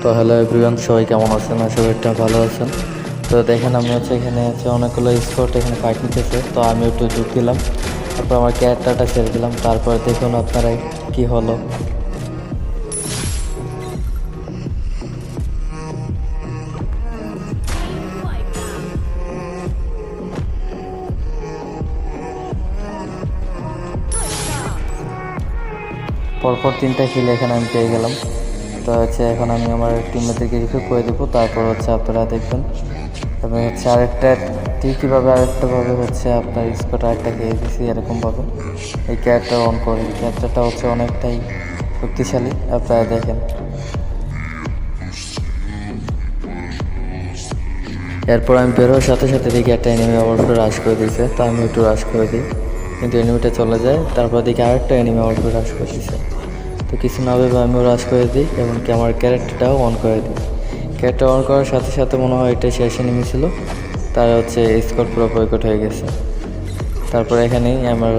তো hello everyone, সবাই কেমন আছেন? আশা করি একটা ভালো আছেন। তো দেখেন আমি এখানে অনেকগুলো স্পট এখানে ফাইট নিতেছে, তো আমি একটু যোগ দিলাম, তারপর আমার ক্যারেক্টারটা ছেড়ে দিলাম। তারপর দেখুন আপনারা কি হলো। পরপর 3টা কিল এখানে আমি পেয়ে গেলাম। তো এখন আমি আমার টিমমেটদেরকে রিভিউ করে দেবো, তারপর আপনারা দেখবেন। এবং কীভাবে আরেকটাভাবে আপনার স্পট আরেকটা খেয়ে দিচ্ছি এরকমভাবে এই ক্যারেক্টার অন করে। ক্যারেক্টারটা অনেকটাই শক্তিশালী, আপনারা দেখেন। এরপর আমি বেরোর সাথে সাথে দেখি একটা এনিমি অবশ্যই রাশ করে দিয়েছে, তো আমি একটু রাশ করে দিই, কিন্তু এনিমিটা চলে যায়। তারপর দেখি আরেকটা এনিমি অবশ্যই রাশ করে দিয়েছে, তো কিছু না ভেবে আমিও রাশ করে দিই এবং আমার ক্যারেক্টারটাও অন করে দিই। ক্যারেক্টার অন করার সাথে সাথে মনে হয় এটা শেষ এনিমি ছিল, তার স্কোর পুরো বয়কট হয়ে গেছে। তারপর এখানেই আমার